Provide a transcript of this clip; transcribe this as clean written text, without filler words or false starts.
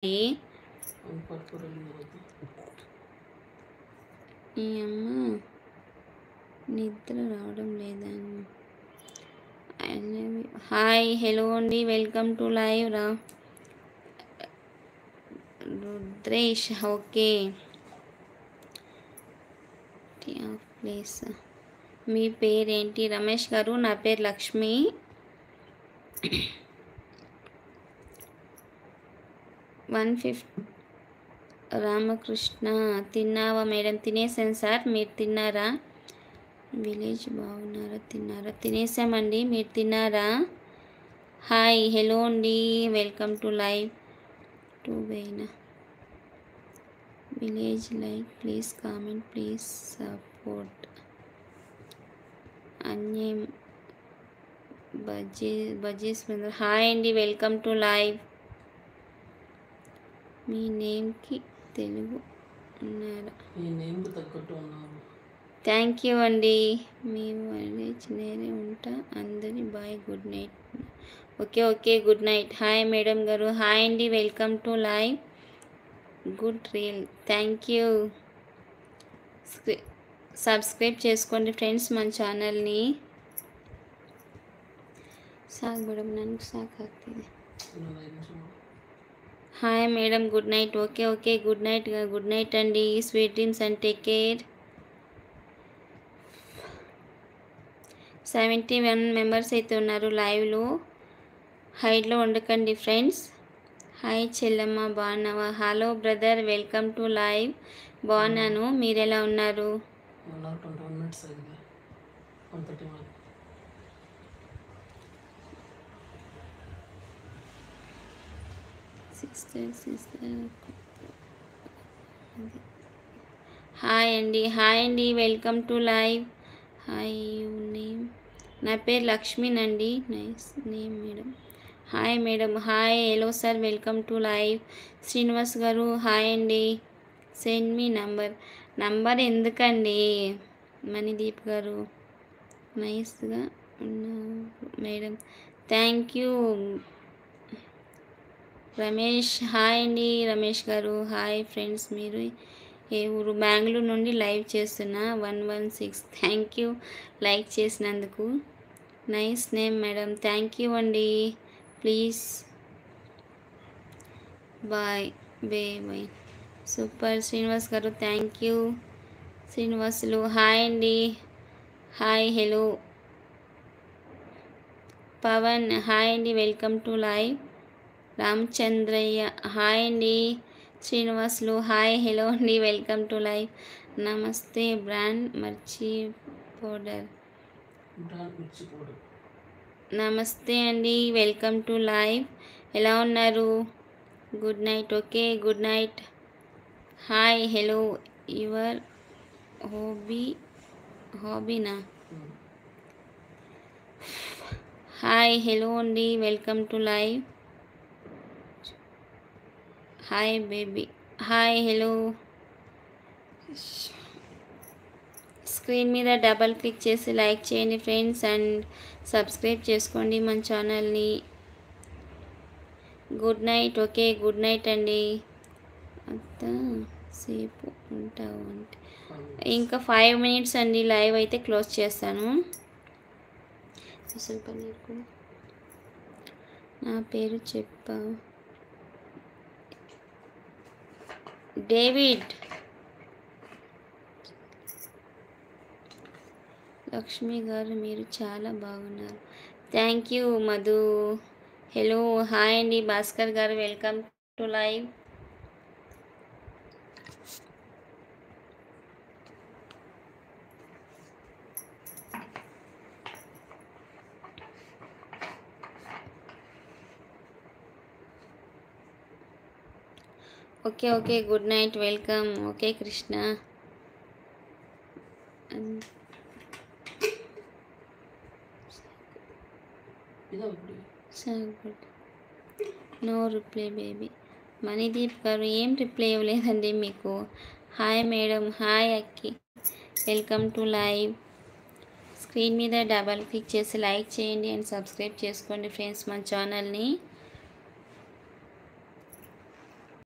ఈ అమ్మ నిద్ర రావడం లేదా? హాయ్ హలో అండి, వెల్కమ్ టు లైవ్ రా రుద్రేష్. ఓకే ప్లీజ్, మీ పేరేంటి? రమేష్ గారు, నా పేరు లక్ష్మి. రామకృష్ణ, తిన్నావా మేడం? తినేసాను సార్, మీరు తిన్నారా? విలేజ్ బాగున్నారా? తిన్నారా? తినేసామండి, మీరు తిన్నారా? హాయ్ హలో అండి, వెల్కమ్ టు లైవ్ టు వేనా village like please comment please support అన్యం బజీస్. హాయ్ అండి, వెల్కమ్ టు లైవ్. మీ నేమ్కి తెలుగు ఉన్నారా? థ్యాంక్ యూ అండి. మేము విలేజ్ నేనే ఉంటా. అందరి bye, good night. Okay okay, good night. Hi madam గారు. హాయ్ అండి, welcome to live. Good reel, thank you. Subscribe చేసుకోండి ఫ్రెండ్స్ మన ఛానల్ని. సాగు మేడం, నన్ను సాగు ಆಗ್ತಿದೆ. Hi madam, good night. Okay okay, good night. Good night అండి. Sweet dreams and take care. 71 members అయితే ఉన్నారు లైవ్లో. హైడ్లో ఉండకండి ఫ్రెండ్స్. హాయ్ చెల్లమ్మ, బాగున్నావా? Hello brother, welcome to live. బాగున్నాను, మీరు ఎలా ఉన్నారు? హాయ్ అండి, హాయ్ అండి, welcome to live. Hi you name? నా పేరు లక్ష్మీనండి. Nice name madam. Hi madam. Hi hello sir, welcome to live. Srinivas garu hi అండి. సెండ్ మీ నంబర్ ఎందుకండి? మణిదీప్ గారు నైస్గా ఉన్నారు madam. Thank you. Ramesh hi అండి. రమేష్ గారు హాయ్ ఫ్రెండ్స్. మీరు ఏ ఊరు? బెంగళూరు నుండి లైవ్ చేస్తున్నా. 116. థ్యాంక్ యూ లైక్ చేసినందుకు. Nice name madam. Thank you అండి. Please bye bye. Super Srinivas garu, thank you. Srinivasulu hi అండి. Hi hello. పవన్ హాయ్ అండి, welcome to live. Ramachandraiah hi అండి. శ్రీనివాసులు హాయ్ హలో అండి, వెల్కమ్ టు లైవ్. నమస్తే బ్రాండ్ మిర్చి పౌడర్. నమస్తే అండి, వెల్కమ్ టు లైవ్. ఎలా ఉన్నారు? Good night. Okay good night. Hi hello. Your హాబీనా? హాయ్ హలో అండి, welcome to live. Hi baby. Hi hello. Screen మీద డబల్ క్లిక్ చేసి లైక్ చేయండి ఫ్రెండ్స్, అండ్ సబ్స్క్రైబ్ చేసుకోండి మన ఛానల్ని. Good night. Okay good night అండి. అంత సేపు ఉంటావు అంటే ఇంకా 5 minutes అండి. లైవ్ అయితే క్లోజ్ చేస్తాను. అసలు పన్నీర్ కూడా నా పేరు చెప్పావు. డేవిడ్. లక్ష్మి గారు మీరు చాలా బాగున్నారు. Thank you Madhu. Hello hi అండి. భాస్కర్ గారు welcome to live. Okay okay good night, welcome. Okay Krishna. No reply baby. Manideep గారు ఏం రిప్లై ఇవ్వలేదండి మీకు. Hi madam. Hi Akki, welcome to live. Screen మీద డబల్ క్లిక్ చేసి లైక్ చేయండి అండ్ సబ్స్క్రైబ్ చేసుకోండి ఫ్రెండ్స్ మన ఛానల్ని.